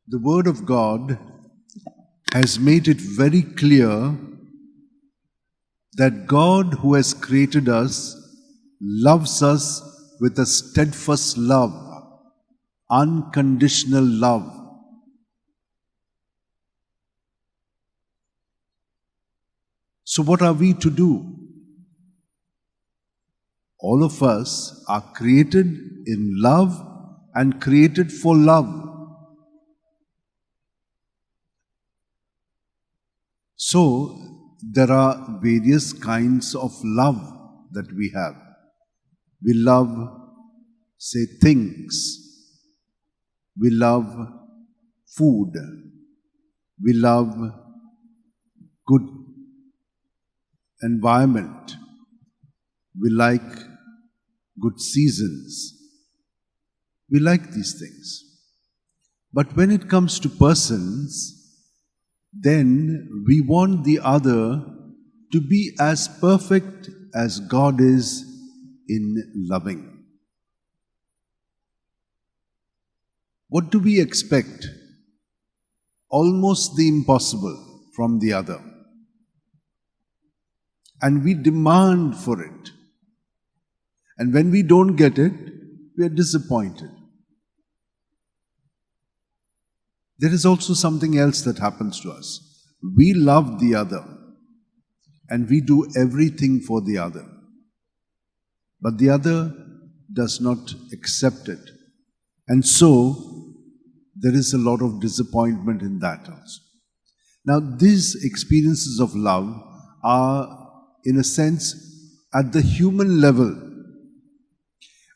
The Word of God has made it very clear that God, who has created us, loves us with a steadfast love, unconditional love. So what are we to do? All of us are created in love and created for love. So, there are various kinds of love that we have. We love, say, things. We love food. We love good environment. We like good seasons. We like these things. But when it comes to persons, then we want the other to be as perfect as God is in loving. What do we expect? Almost the impossible from the other. And we demand for it. And when we don't get it, we are disappointed. There is also something else that happens to us. We love the other and we do everything for the other. But the other does not accept it. And so, there is a lot of disappointment in that also. Now, these experiences of love are, in a sense, at the human level.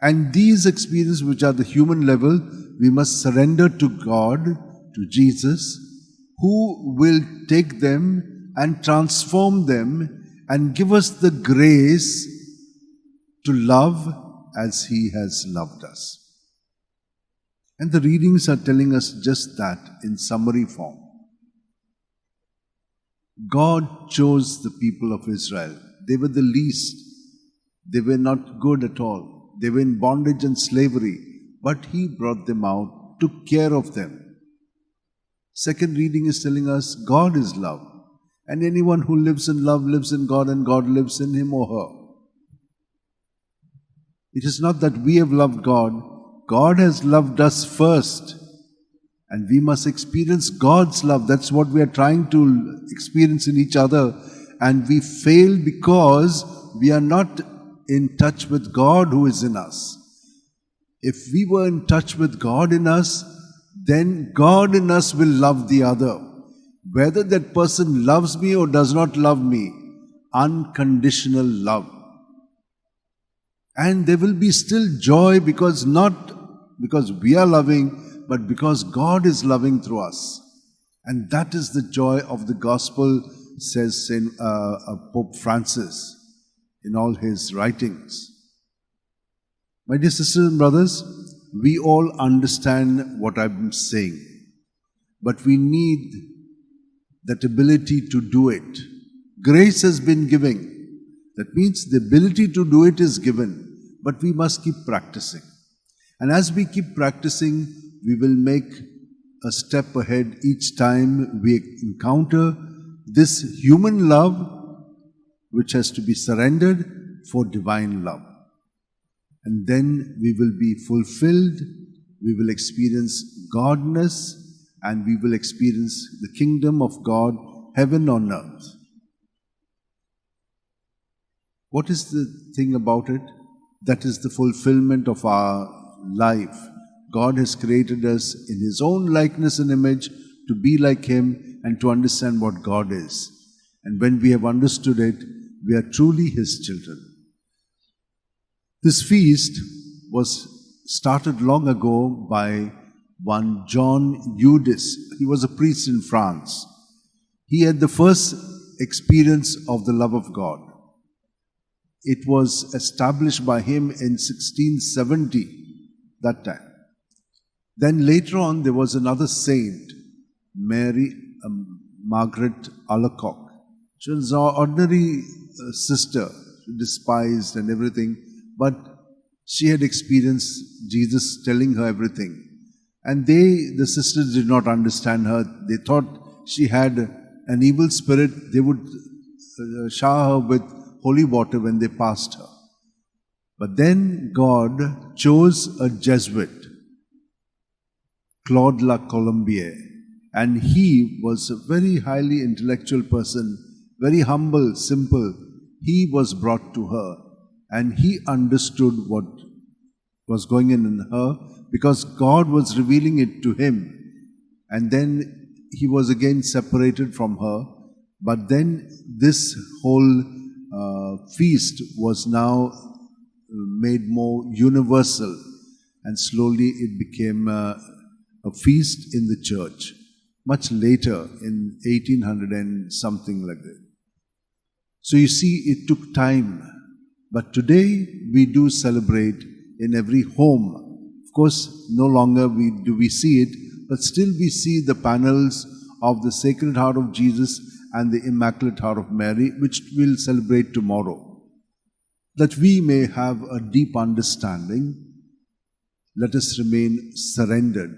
And these experiences which are the human level, we must surrender to God, to Jesus, who will take them and transform them and give us the grace to love as He has loved us. And the readings are telling us just that in summary form. God chose the people of Israel. They were the least. They were not good at all. They were in bondage and slavery. But He brought them out, took care of them. Second reading is telling us God is love. And anyone who lives in love lives in God and God lives in him or her. It is not that we have loved God. God has loved us first. And we must experience God's love. That's what we are trying to experience in each other. And we fail because we are not in touch with God who is in us. If we were in touch with God in us, then God in us will love the other. Whether that person loves me or does not love me, unconditional love. And there will be still joy not because we are loving, but because God is loving through us. And that is the joy of the gospel, says Saint Pope Francis in all his writings. My dear sisters and brothers, we all understand what I'm saying, but we need that ability to do it. Grace has been given. That means the ability to do it is given, but we must keep practicing. And as we keep practicing, we will make a step ahead each time we encounter this human love which has to be surrendered for divine love. And then we will be fulfilled, we will experience Godness, and we will experience the kingdom of God, heaven on earth. What is the thing about it? That is the fulfillment of our life. God has created us in His own likeness and image to be like Him and to understand what God is. And when we have understood it, we are truly His children. This feast was started long ago by one John Eudes. He was a priest in France. He had the first experience of the love of God. It was established by him in 1670, that time. Then later on, there was another saint, Margaret Alacoque. She was an ordinary sister, despised and everything, but she had experienced Jesus telling her everything. And the sisters did not understand her. They thought she had an evil spirit. They would shower her with holy water when they passed her. But then God chose a Jesuit, Claude La Colombier, and he was a very highly intellectual person, very humble, simple. He was brought to her, and he understood what was going in her because God was revealing it to him. And then he was again separated from her. But then this whole feast was now made more universal, and slowly it became a feast in the church. Much later, in 1800 and something like that. So you see, it took time. But today, we do celebrate in every home. Of course, no longer do we see it, but still we see the panels of the Sacred Heart of Jesus and the Immaculate Heart of Mary, which we'll celebrate tomorrow. That we may have a deep understanding, let us remain surrendered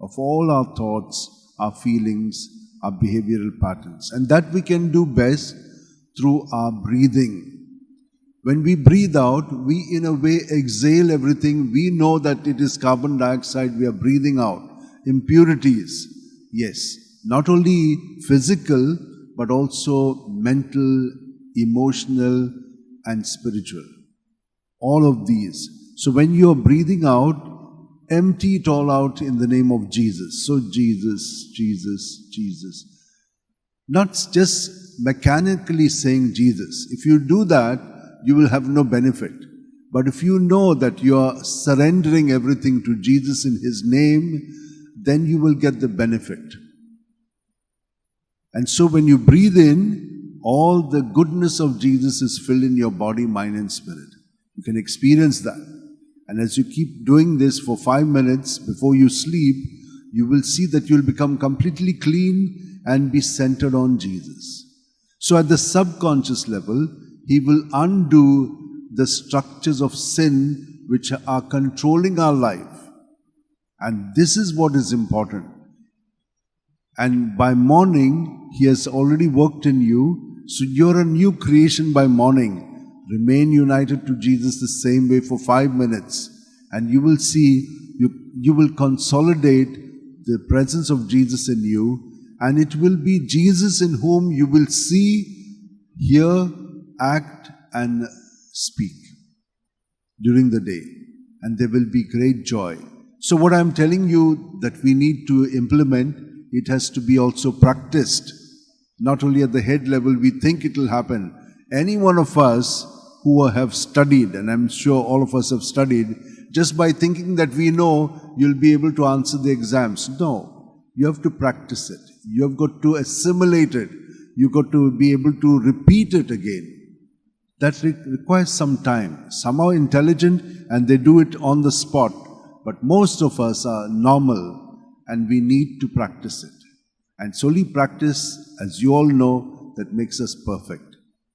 of all our thoughts, our feelings, our behavioral patterns. And that we can do best through our breathing. When we breathe out, we in a way exhale everything. We know that it is carbon dioxide we are breathing out. Impurities, yes, not only physical, but also mental, emotional, and spiritual. All of these. So when you are breathing out, empty it all out in the name of Jesus. So Jesus, Jesus, Jesus. Not just mechanically saying Jesus. If you do that, you will have no benefit. But if you know that you are surrendering everything to Jesus in His name, then you will get the benefit. And so when you breathe in, all the goodness of Jesus is filled in your body, mind and spirit. You can experience that. And as you keep doing this for 5 minutes before you sleep, you will see that you will become completely clean and be centered on Jesus. So at the subconscious level, He will undo the structures of sin which are controlling our life. And this is what is important. And by morning, He has already worked in you. So you're a new creation by morning. Remain united to Jesus the same way for 5 minutes. And you will see, you will consolidate the presence of Jesus in you. And it will be Jesus in whom you will see, hear, act and speak during the day. And there will be great joy. So what I'm telling you that we need to implement, it has to be also practiced. Not only at the head level, we think it will happen. Any one of us who have studied, and I'm sure all of us have studied, just by thinking that we know, you'll be able to answer the exams. No, you have to practice it. You have got to assimilate it. You've got to be able to repeat it again. That requires some time. Some are intelligent and they do it on the spot. But most of us are normal and we need to practice it. And solely practice, as you all know, that makes us perfect.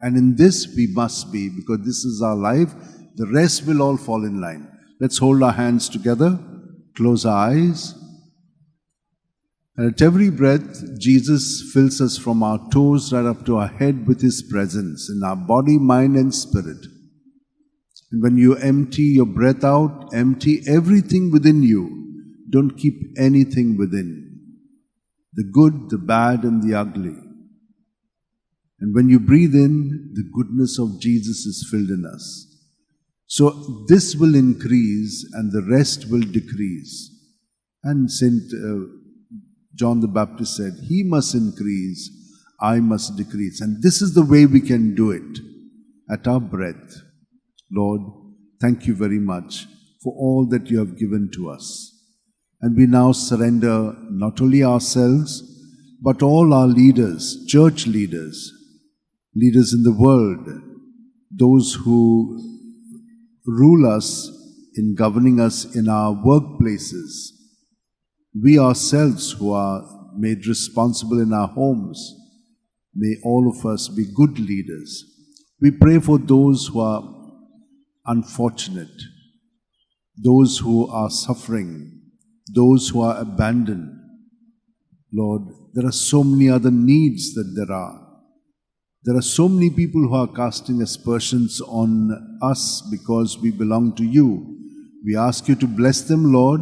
And in this we must be, because this is our life. The rest will all fall in line. Let's hold our hands together, close our eyes. And at every breath, Jesus fills us from our toes right up to our head with His presence in our body, mind and spirit. And when you empty your breath out, empty everything within you. Don't keep anything within. The good, the bad and the ugly. And when you breathe in, the goodness of Jesus is filled in us. So this will increase and the rest will decrease. And St. John the Baptist said, He must increase, I must decrease. And this is the way we can do it, at our breath. Lord, thank you very much for all that you have given to us. And we now surrender not only ourselves, but all our leaders, church leaders, leaders in the world, those who rule us in governing us in our workplaces, we ourselves who are made responsible in our homes, may all of us be good leaders. We pray for those who are unfortunate, those who are suffering, those who are abandoned. Lord, there are so many other needs that there are. There are so many people who are casting aspersions on us because we belong to you. We ask you to bless them, Lord,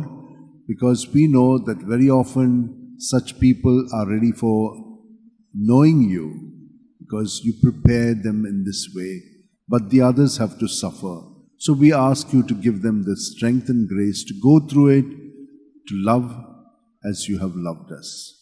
because we know that very often such people are ready for knowing you, because you prepared them in this way, but the others have to suffer. So we ask you to give them the strength and grace to go through it, to love as you have loved us.